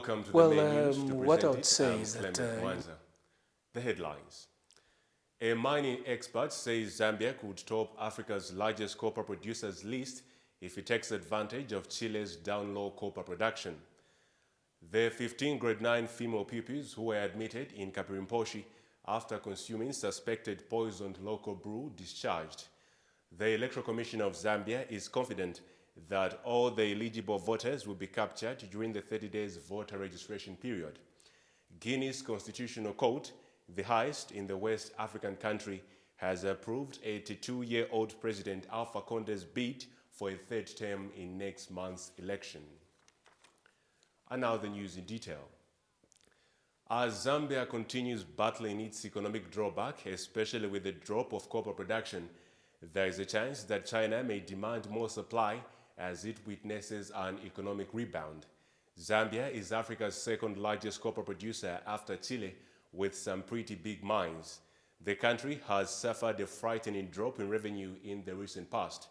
Welcome to the Well, main news. To what I present would it, say I'm is that Clement Mwanza. The headlines. A mining expert says Zambia could top Africa's largest copper producers list if it takes advantage of Chile's down-low copper production. The 15 grade 9 female pupils who were admitted in Kapirimposhi after consuming suspected poisoned local brew discharged. The Electoral Commission of Zambia is confident that all the eligible voters will be captured during the 30 days voter registration period. Guinea's constitutional court, the highest in the West African country, has approved 82-year-old President Alpha Conde's bid for a third term in next month's election. And now the news in detail. As Zambia continues battling its economic drawback, especially with the drop of copper production, there is a chance that China may demand more supply as it witnesses an economic rebound. Zambia is Africa's second largest copper producer after Chile, with some pretty big mines. The country has suffered a frightening drop in revenue in the recent past,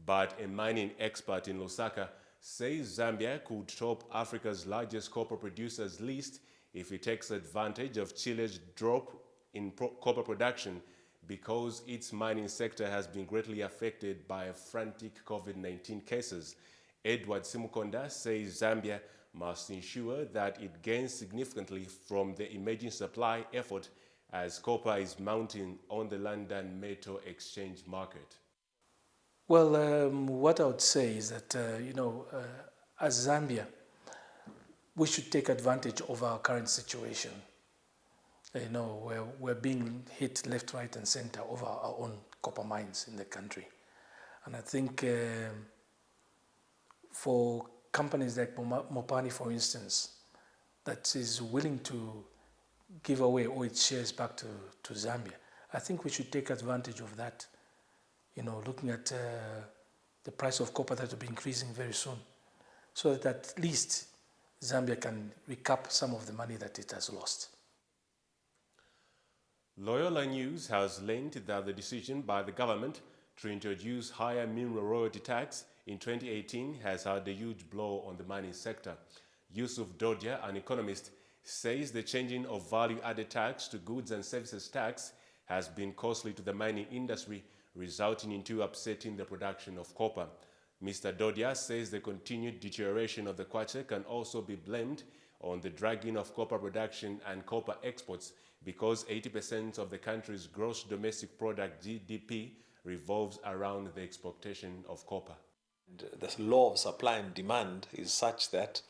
but a mining expert in Lusaka says Zambia could top Africa's largest copper producers list if it takes advantage of Chile's drop in copper production, because its mining sector has been greatly affected by frantic COVID-19 cases. Edward Simukonda says Zambia must ensure that it gains significantly from the emerging supply effort as copper is mounting on the London Metal Exchange market. Well, what I would say is that, as Zambia, we should take advantage of our current situation. We're being hit left, right, and center over our own copper mines in the country. And I think for companies like Mopani, for instance, that is willing to give away all its shares back to Zambia, I think we should take advantage of that, looking at the price of copper that will be increasing very soon, so that at least Zambia can recoup some of the money that it has lost. Loyola News has learned that the decision by the government to introduce higher mineral royalty tax in 2018 has had a huge blow on the mining sector. Yusuf Dodia, an economist, says the changing of value-added tax to goods and services tax has been costly to the mining industry, resulting into upsetting the production of copper. Mr. Dodia says the continued deterioration of the kwacha can also be blamed on the dragging of copper production and copper exports, because 80% of the country's gross domestic product GDP revolves around the exportation of copper. The law of supply and demand is such that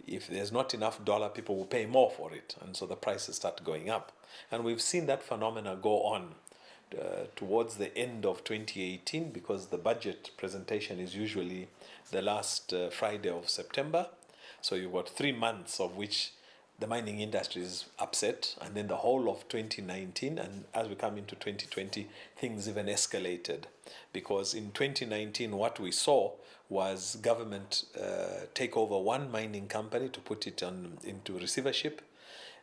if there's not enough dollar, people will pay more for it, and so the prices start going up. And we've seen that phenomena go on towards the end of 2018, because the budget presentation is usually the last Friday of September. So you've got 3 months of which the mining industry is upset, and then the whole of 2019, and as we come into 2020, things even escalated, because in 2019 what we saw was government take over one mining company to put it into receivership,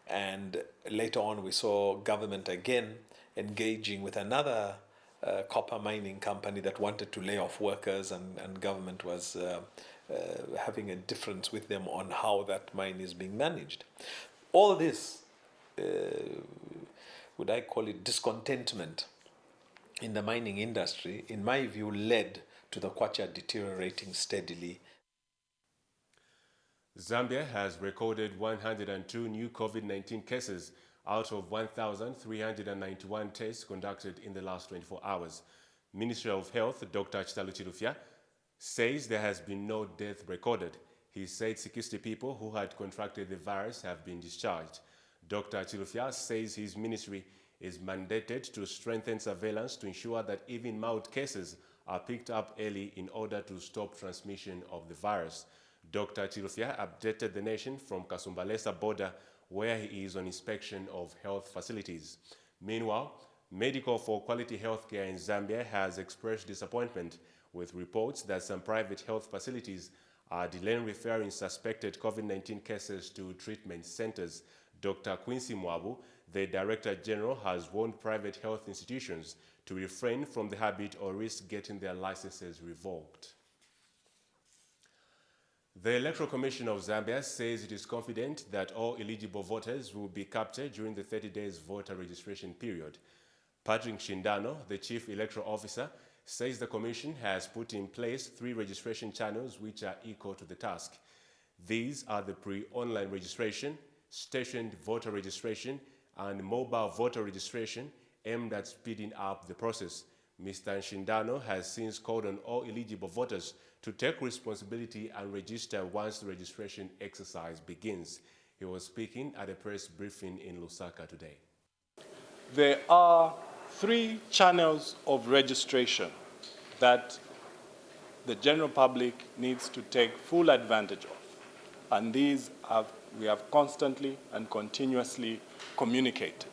and later on we saw government again engaging with another copper mining company that wanted to lay off workers, and government was having a difference with them on how that mine is being managed. All this, would I call it discontentment in the mining industry, in my view, led to the kwacha deteriorating steadily. Zambia has recorded 102 new COVID-19 cases out of 1,391 tests conducted in the last 24 hours. Ministry of Health, Dr. Chitalu Chilufya, says there has been no death recorded. He said 60 people who had contracted the virus have been discharged. Dr. Chilufya says his ministry is mandated to strengthen surveillance to ensure that even mild cases are picked up early in order to stop transmission of the virus. Dr. Chilufya updated the nation from Kasumbalesa border, where he is on inspection of health facilities. Meanwhile, Medical for Quality Healthcare in Zambia has expressed disappointment with reports that some private health facilities are delaying referring suspected COVID-19 cases to treatment centers. Dr. Quincy Mwabu, the Director General, has warned private health institutions to refrain from the habit or risk getting their licenses revoked. The Electoral Commission of Zambia says it is confident that all eligible voters will be captured during the 30 days voter registration period. Patrick Shindano, the Chief Electoral Officer, says the Commission has put in place 3 registration channels which are equal to the task. These are the pre-online registration, stationed voter registration, and mobile voter registration aimed at speeding up the process. Mr. Shindano has since called on all eligible voters to take responsibility and register once the registration exercise begins. He was speaking at a press briefing in Lusaka today. There are 3 channels of registration that the general public needs to take full advantage of. And these we have constantly and continuously communicated.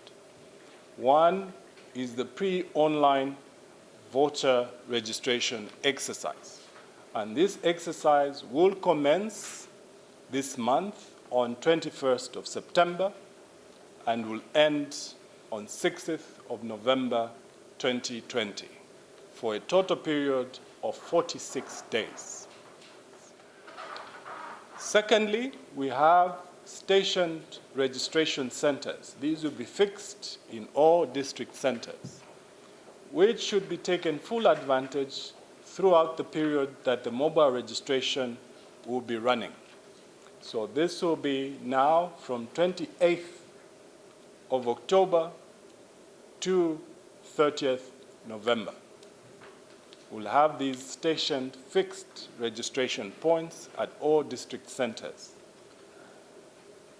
One is the pre-online voter registration exercise. And this exercise will commence this month on 21st of September and will end on 6th of November 2020 for a total period of 46 days. Secondly, we have stationed registration centers. These will be fixed in all district centers, which should be taken full advantage throughout the period that the mobile registration will be running. So this will be now from 28th of October to 30th November. We'll have these stationed fixed registration points at all district centers.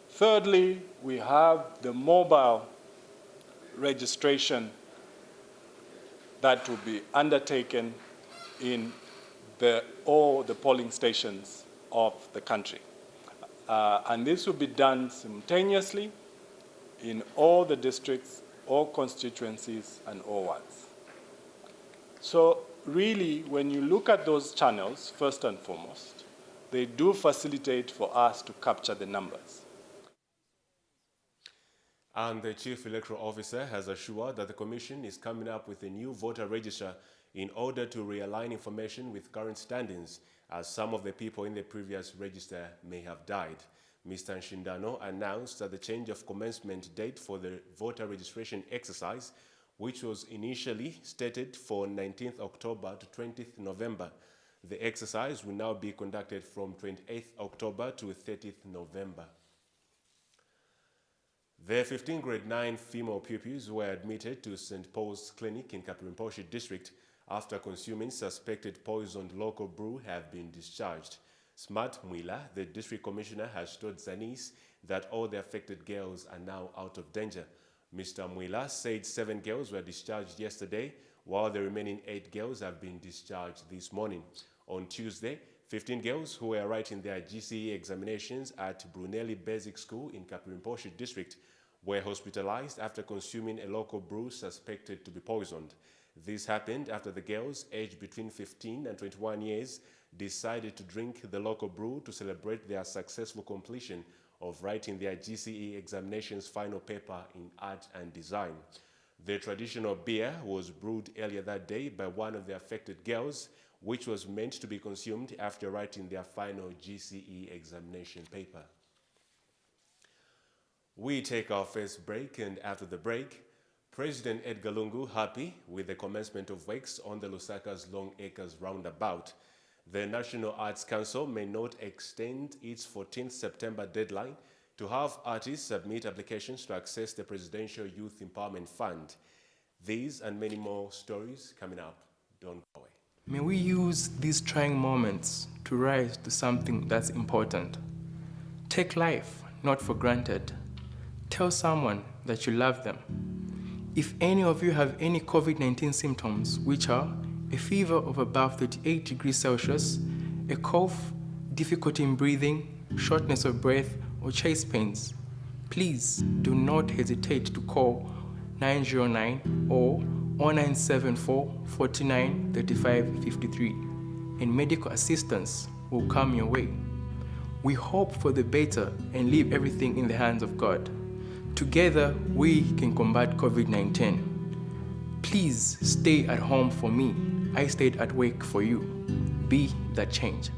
Thirdly, we have the mobile registration that will be undertaken in all the polling stations of the country. And this will be done simultaneously in all the districts, all constituencies, and all wards. So really, when you look at those channels, first and foremost, they do facilitate for us to capture the numbers. And the Chief Electoral Officer has assured that the Commission is coming up with a new voter register in order to realign information with current standings, as some of the people in the previous register may have died. Mr. Shindano announced that the change of commencement date for the voter registration exercise, which was initially stated for 19th October to 20th November. The exercise will now be conducted from 28th October to 30th November. The 15 grade 9 female pupils were admitted to St. Paul's Clinic in Kapirimposhi district after consuming suspected poisoned local brew have been discharged. Smart Mwila, the district commissioner, has told Zanis that all the affected girls are now out of danger. Mr. Mwila said 7 girls were discharged yesterday, while the remaining 8 girls have been discharged this morning. On Tuesday, 15 girls who were writing their GCE examinations at Brunelli Basic School in Kapirimposhi district were hospitalized after consuming a local brew suspected to be poisoned. This happened after the girls, aged between 15 and 21 years, decided to drink the local brew to celebrate their successful completion of writing their GCE examinations final paper in art and design. The traditional beer was brewed earlier that day by one of the affected girls, which was meant to be consumed after writing their final GCE examination paper. We take our first break, and after the break, President Edgar Lungu happy with the commencement of works on the Lusaka's Long Acres roundabout. The National Arts Council may not extend its 14th September deadline to have artists submit applications to access the Presidential Youth Empowerment Fund. These and many more stories coming up. Don't go away. May we use these trying moments to rise to something that's important. Take life not for granted. Tell someone that you love them. If any of you have any COVID-19 symptoms, which are a fever of above 38 degrees Celsius, a cough, difficulty in breathing, shortness of breath, or chest pains, please do not hesitate to call 909 or 0974 49 35 53, and medical assistance will come your way. We hope for the better and leave everything in the hands of God. Together, we can combat COVID-19. Please stay at home for me. I stayed at work for you. Be that change.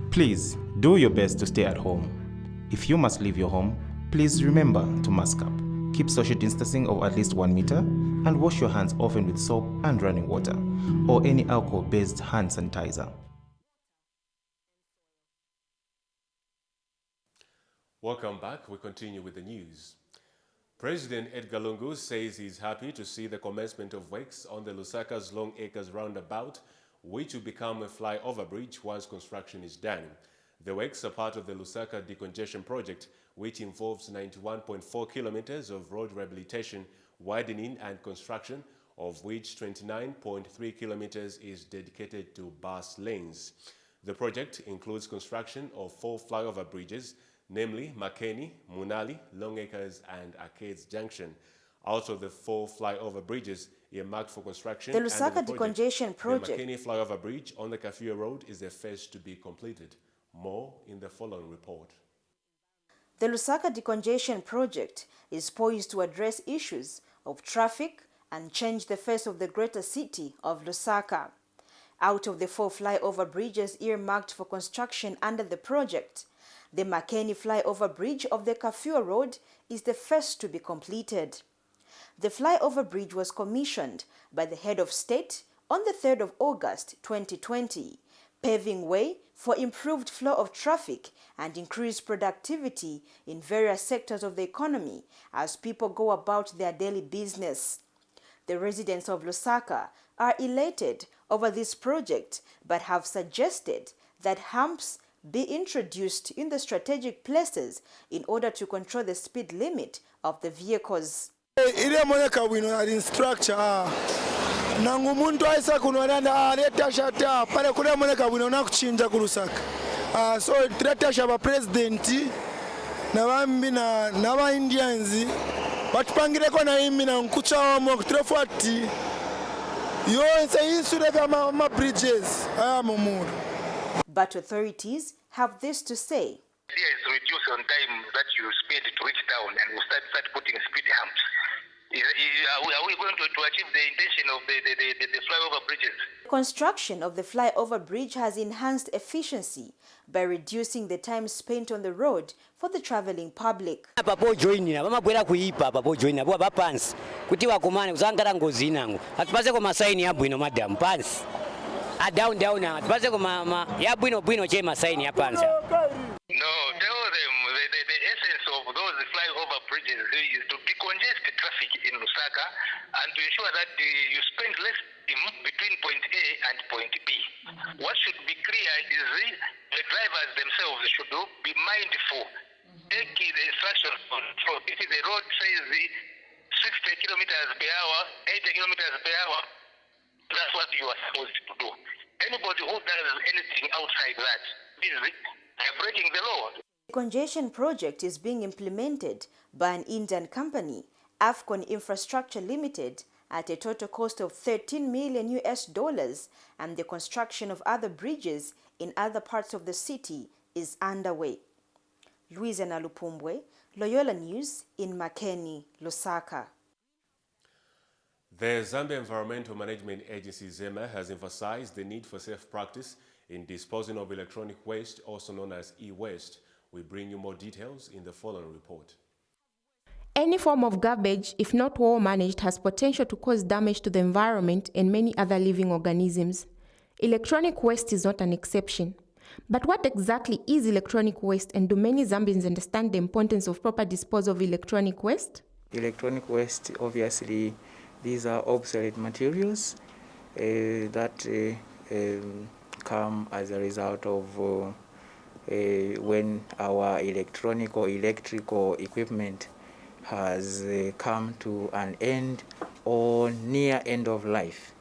Please Do your best to stay at home. If you must leave your home, please remember to mask up. Keep social distancing of at least 1 meter and wash your hands often with soap and running water or any alcohol-based hand sanitizer. Welcome back. We continue with the news. President Edgar Lungu says he's happy to see the commencement of works on the Lusaka's Long Acres roundabout, which will become a flyover bridge once construction is done. The works are part of the Lusaka decongestion project, which involves 91.4 kilometers of road rehabilitation, widening and construction, of which 29.3 kilometers is dedicated to bus lanes. The project includes construction of 4 flyover bridges, namely Makeni, Munali, Long Acres and Arcades Junction. Out of the 4 flyover bridges earmarked for construction, the Lusaka decongestion project, the Makeni flyover bridge on the Kafue Road is the first to be completed. More in the following report. The Lusaka decongestion project is poised to address issues of traffic and change the face of the greater city of Lusaka. Out of the 4 flyover bridges earmarked for construction under the project, the Makeni flyover bridge of the Kafue Road is the first to be completed. The flyover bridge was commissioned by the head of state on the 3rd of August 2020, paving way for improved flow of traffic and increased productivity in various sectors of the economy as people go about their daily business. The residents of Lusaka are elated over this project but have suggested that humps be introduced in the strategic places in order to control the speed limit of the vehicles. Ile moneka wino ali structure nangu muntu aisa kunwalanda leta shata pale kule moneka wino na kuchinja ku Lusaka. So leta shaba president na bambi na ba Indians batupangire ko na imi na nkucha wa mo trefati yonse isure kama ma bridges mumuru. But authorities have this to say. The idea is to reduce on time that you spend to reach town, and we'll start putting speed humps. Are we going to achieve the intention of the flyover bridges? Construction of the flyover bridge has enhanced efficiency by reducing the time spent on the road for the traveling public. Papo joinina bamagwera kuipa papo joinina bwa bapansi kuti wakomane uzangala ngozi nangu atipase ko masaini ya bwino madam pansi a down atipase ko mama ya bwino che masaini ya pansi. No, tell them the essence of those flyover bridges is to decongest the traffic in Lusaka and to ensure that you spend less time between point A and point B. What should be clear is the drivers themselves should be mindful. Take the instructions on the road. If the road says 60 kilometers per hour, 80 kilometers per hour, that's what you are supposed to do. Anybody who does anything outside that is breaking the law. The congestion project is being implemented by an Indian company, Afcon Infrastructure Limited, at a total cost of $13 million, and the construction of other bridges in other parts of the city is underway. Louisa Nalupumbwe, Loyola News in Makeni, Lusaka. The Zambia Environmental Management Agency, ZEMA, has emphasized the need for safe practice in disposing of electronic waste, also known as e-waste. We bring you more details in the following report. Any form of garbage, if not well managed, has potential to cause damage to the environment and many other living organisms. Electronic waste is not an exception. But what exactly is electronic waste, and do many Zambians understand the importance of proper disposal of electronic waste? Electronic waste, obviously, these are obsolete materials that come as a result of when our electronic or electrical equipment has come to an end or near end of life.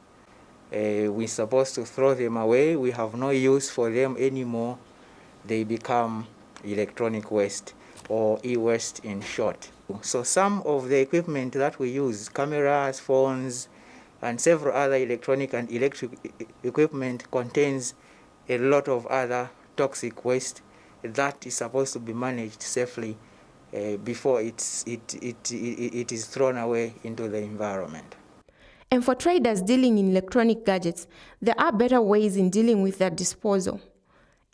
We're supposed to throw them away. We have no use for them anymore. They become electronic waste, or e-waste in short. So some of the equipment that we use, cameras, phones, and several other electronic and electric equipment, contains a lot of other toxic waste that is supposed to be managed safely before it is thrown away into the environment. And for traders dealing in electronic gadgets, there are better ways in dealing with their disposal.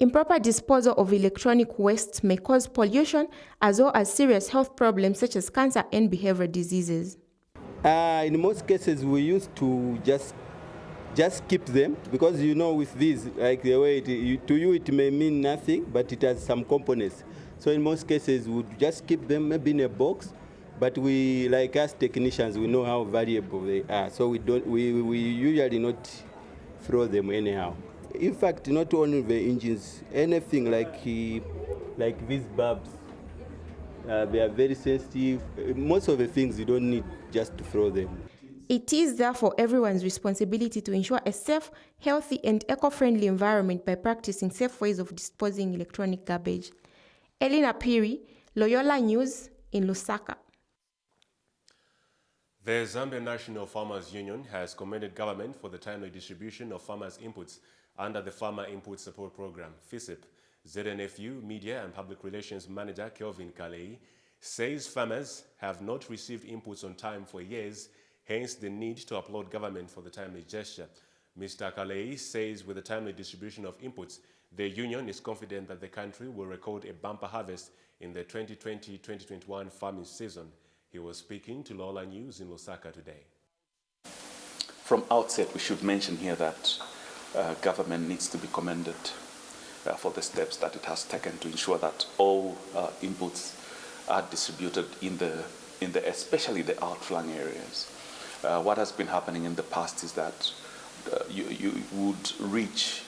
Improper disposal of electronic waste may cause pollution as well as serious health problems such as cancer and behavioral diseases. In most cases, we used to just keep them because, you know, with these, like the way to you it may mean nothing, but it has some components. So in most cases, we would just keep them maybe in a box, but we, like us technicians, we know how valuable they are. So we usually not throw them anyhow. In fact, not only the engines, anything like these bulbs, they are very sensitive. Most of the things you don't need just to throw them. It is therefore everyone's responsibility to ensure a safe, healthy, and eco-friendly environment by practicing safe ways of disposing electronic garbage. Elena Piri, Loyola News in Lusaka. The Zambia National Farmers Union has commended government for the timely distribution of farmers' inputs under the Farmer Input Support Program, FISIP. ZNFU Media and Public Relations Manager Kelvin Kalei says farmers have not received inputs on time for years, hence the need to applaud government for the timely gesture. Mr. Kalei says with the timely distribution of inputs, the union is confident that the country will record a bumper harvest in the 2020-2021 farming season. He was speaking to Loyola News in Lusaka today. From outset, we should mention here that government needs to be commended for the steps that it has taken to ensure that all inputs are distributed in the especially the outflung areas. What has been happening in the past is that you would reach,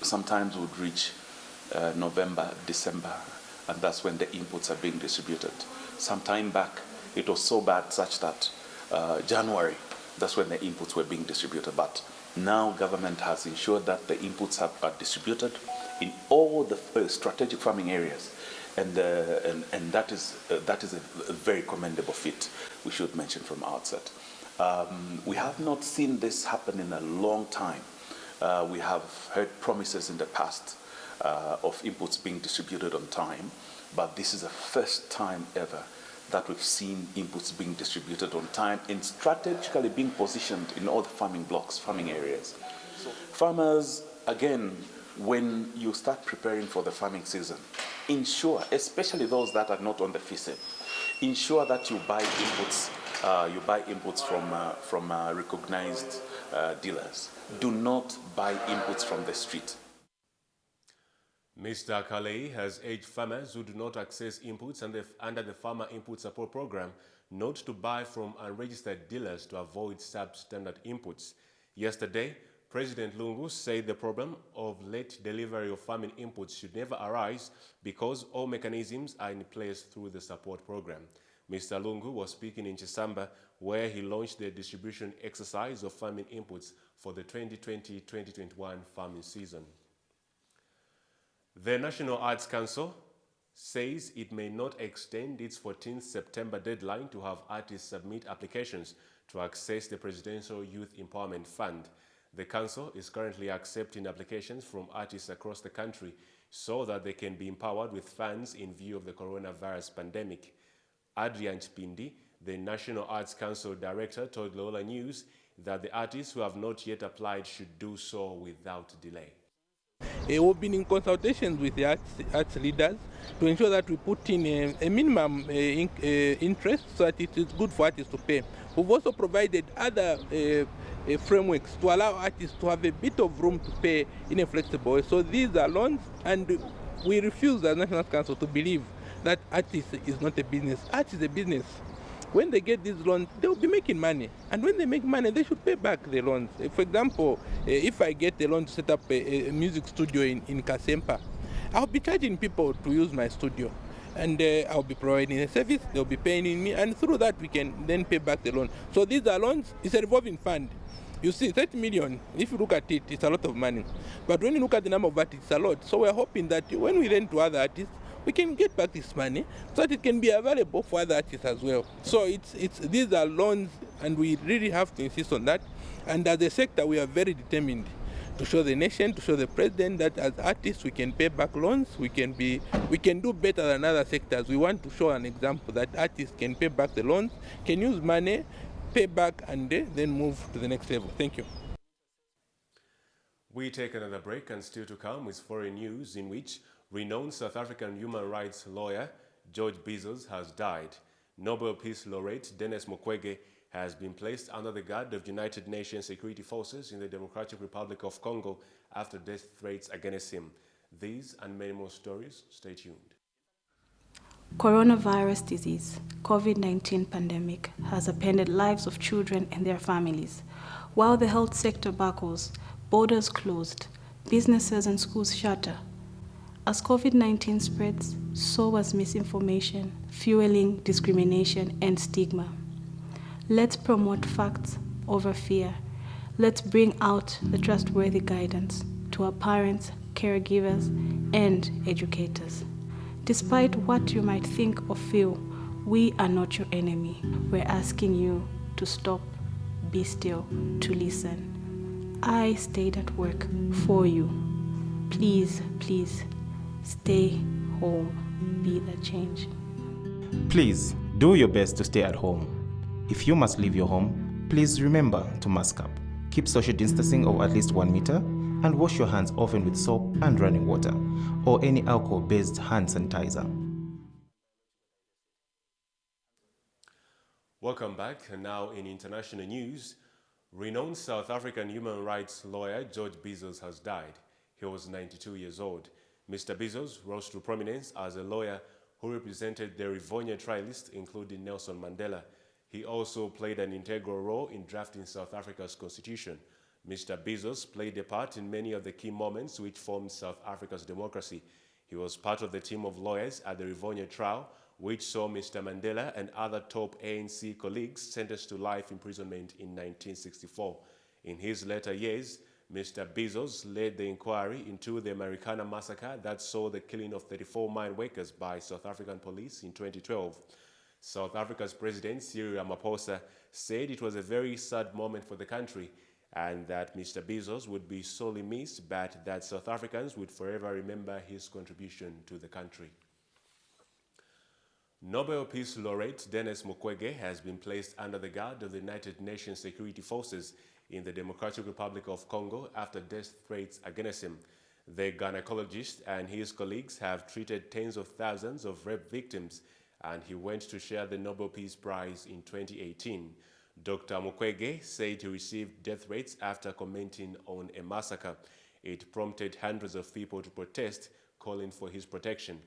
sometimes would reach November, December, and that's when the inputs are being distributed. Some time back, it was so bad such that January, that's when the inputs were being distributed. But now government has ensured that the inputs are distributed in all the strategic farming areas. And that is a very commendable feat we should mention from outset. We have not seen this happen in a long time. We have heard promises in the past of inputs being distributed on time, but this is the first time ever that we've seen inputs being distributed on time and strategically being positioned in all the farming blocks, farming areas. Farmers, again, when you start preparing for the farming season, ensure, especially those that are not on the FISIP, ensure that you buy inputs. From recognized dealers. Do not buy inputs from the street. Mr. Kalei has urged farmers who do not access inputs under the Farmer Input Support Program not to buy from unregistered dealers to avoid substandard inputs. Yesterday, President Lungu said the problem of late delivery of farming inputs should never arise because all mechanisms are in place through the support program. Mr. Lungu was speaking in Chisamba, where he launched the distribution exercise of farming inputs for the 2020-2021 farming season. The National Arts Council says it may not extend its 14th September deadline to have artists submit applications to access the Presidential Youth Empowerment Fund. The council is currently accepting applications from artists across the country so that they can be empowered with funds in view of the coronavirus pandemic. Adrian Chipindi, the National Arts Council Director, told Loyola News that the artists who have not yet applied should do so without delay. We've been in consultations with the arts leaders to ensure that we put in a minimum interest so that it is good for artists to pay. We've also provided other frameworks to allow artists to have a bit of room to pay in a flexible way. So these are loans, and we refuse as National Arts Council to believe that artist is not a business. Art is a business. When they get these loans, they will be making money. And when they make money, they should pay back the loans. For example, if I get a loan to set up a music studio in Kasempa, I'll be charging people to use my studio. And I'll be providing a service, they'll be paying me, and through that we can then pay back the loan. So these are loans, it's a revolving fund. You see, 30 million, if you look at it, it's a lot of money. But when you look at the number of artists, it's a lot. So we're hoping that when we lend to other artists, we can get back this money so that it can be available for other artists as well. So these are loans, and we really have to insist on that. And as a sector, we are very determined to show the nation, to show the president that as artists we can pay back loans, we can do better than other sectors. We want to show an example that artists can pay back the loans, can use money, pay back, and then move to the next level. Thank you. We take another break, and still to come is foreign news in which renowned South African human rights lawyer George Bezos has died. Nobel Peace Laureate Denis Mukwege has been placed under the guard of United Nations security forces in the Democratic Republic of Congo after death threats against him. These and many more stories, stay tuned. Coronavirus disease, COVID-19 pandemic, has upended lives of children and their families. While the health sector buckles, borders closed, businesses and schools shutter. As COVID-19 spreads, so was misinformation, fueling discrimination and stigma. Let's promote facts over fear. Let's bring out the trustworthy guidance to our parents, caregivers, and educators. Despite what you might think or feel, we are not your enemy. We're asking you to stop, be still, to listen. I stayed at work for you. Please, please, stay home. Be the change. Please do your best to stay at home. If you must leave your home, please remember to mask up. Keep social distancing of at least 1 meter and wash your hands often with soap and running water or any alcohol-based hand sanitizer. Welcome back. And now in international news, renowned South African human rights lawyer George Bezos has died. He was 92 years old. Mr. Bezos rose to prominence as a lawyer who represented the Voucher trialists, including Nelson Mandela. He also played an integral role in drafting South Africa's constitution. Mr. Bezos played a part in many of the key moments which formed South Africa's democracy. He was part of the team of lawyers at the Voucher trial, which saw Mr. Mandela and other top ANC colleagues sentenced to life imprisonment in 1964. In his later years, Mr. Bezos led the inquiry into the Marikana massacre that saw the killing of 34 mine workers by South African police in 2012. South Africa's President Cyril Ramaphosa said it was a very sad moment for the country and that Mr. Bezos would be sorely missed, but that South Africans would forever remember his contribution to the country. Nobel Peace Laureate Denis Mukwege has been placed under the guard of the United Nations security forces in the Democratic Republic of Congo after death threats against him. The gynecologist and his colleagues have treated tens of thousands of rape victims, and he went to share the Nobel Peace Prize in 2018. Dr. Mukwege said he received death threats after commenting on a massacre. It prompted hundreds of people to protest, calling for his protection.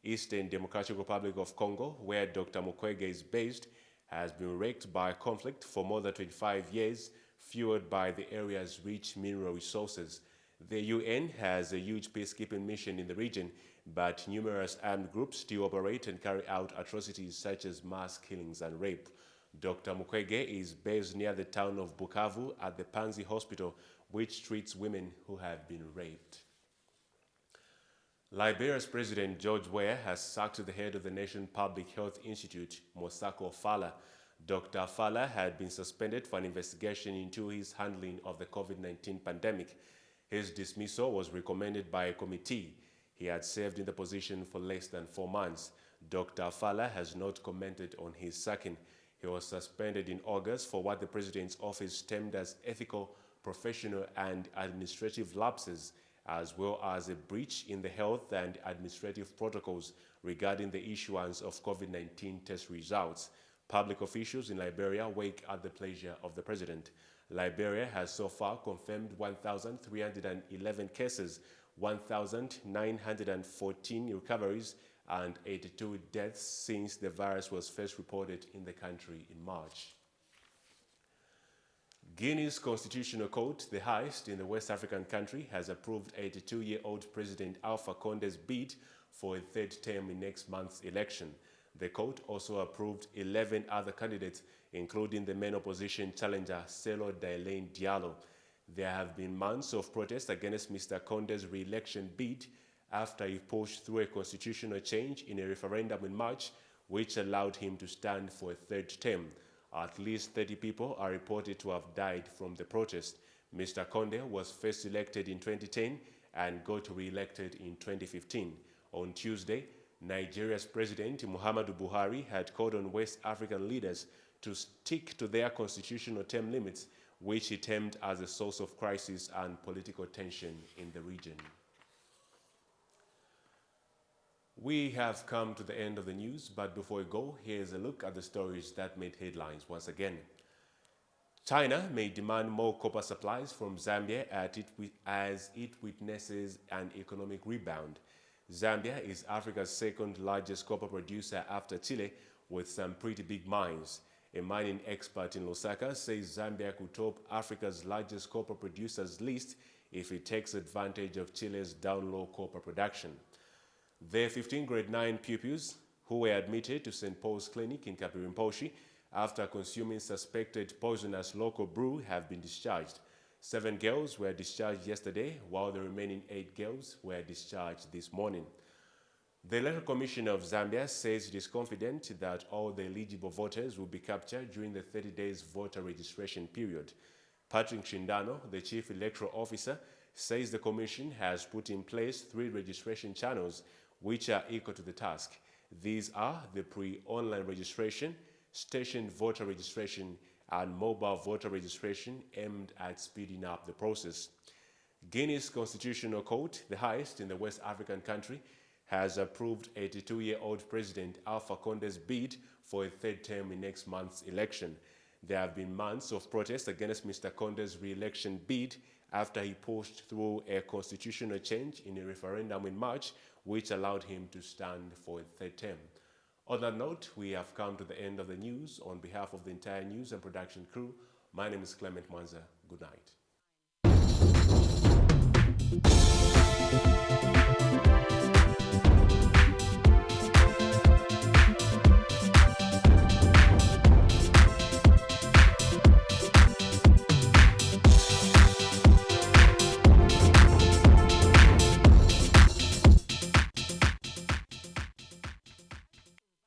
Eastern Democratic Republic of Congo, where Dr. Mukwege is based, has been wrecked by conflict for more than 25 years, fueled by the area's rich mineral resources. The UN has a huge peacekeeping mission in the region, but numerous armed groups still operate and carry out atrocities such as mass killings and rape. Dr. Mukwege is based near the town of Bukavu at the Panzi Hospital, which treats women who have been raped. Liberia's President George Weah has sacked the head of the National Public Health Institute, Mosako Fala. Dr. Fala had been suspended for an investigation into his handling of the COVID-19 pandemic. His dismissal was recommended by a committee. He had served in the position for less than 4 months. Dr. Fala has not commented on his sacking. He was suspended in August for what the president's office termed as ethical, professional, and administrative lapses, as well as a breach in the health and administrative protocols regarding the issuance of COVID-19 test results. Public officials in Liberia wait at the pleasure of the president. Liberia has so far confirmed 1,311 cases, 1,914 recoveries, and 82 deaths since the virus was first reported in the country in March. Guinea's constitutional court, the highest in the West African country, has approved 82-year-old President Alpha Conde's bid for a third term in next month's election. The court also approved 11 other candidates, including the main opposition challenger Selo Daelaine Diallo. There have been months of protest against Mr. Conde's re-election bid after he pushed through a constitutional change in a referendum in March, which allowed him to stand for a third term. At least 30 people are reported to have died from the protest. Mr. Conde was first elected in 2010 and got re-elected in 2015. On Tuesday, Nigeria's President Muhammadu Buhari had called on West African leaders to stick to their constitutional term limits, which he termed as a source of crisis and political tension in the region. We have come to the end of the news, but before we go, here's a look at the stories that made headlines once again. China may demand more copper supplies from Zambia as it witnesses an economic rebound. Zambia is Africa's second largest copper producer after Chile, with some pretty big mines. A mining expert in Lusaka says Zambia could top Africa's largest copper producers list if it takes advantage of Chile's down-low copper production. The 15 grade 9 pupils who were admitted to St. Paul's Clinic in Kapirimposhi after consuming suspected poisonous local brew have been discharged. 7 girls were discharged yesterday, while the remaining 8 girls were discharged this morning. The Electoral Commission of Zambia says it is confident that all the eligible voters will be captured during the 30 days voter registration period. Patrick Shindano, the Chief Electoral Officer, says the Commission has put in place 3 registration channels which are equal to the task. These are the pre-online registration, station voter registration, and mobile voter registration aimed at speeding up the process. Guinea's Constitutional Court, the highest in the West African country, has approved 82-year-old President Alpha Conde's bid for a 3rd term in next month's election. There have been months of protest against Mr. Conde's re-election bid after he pushed through a constitutional change in a referendum in March, which allowed him to stand for a 3rd term. On that note, we have come to the end of the news. On behalf of the entire news and production crew, my name is Clement Mwanza. Good night.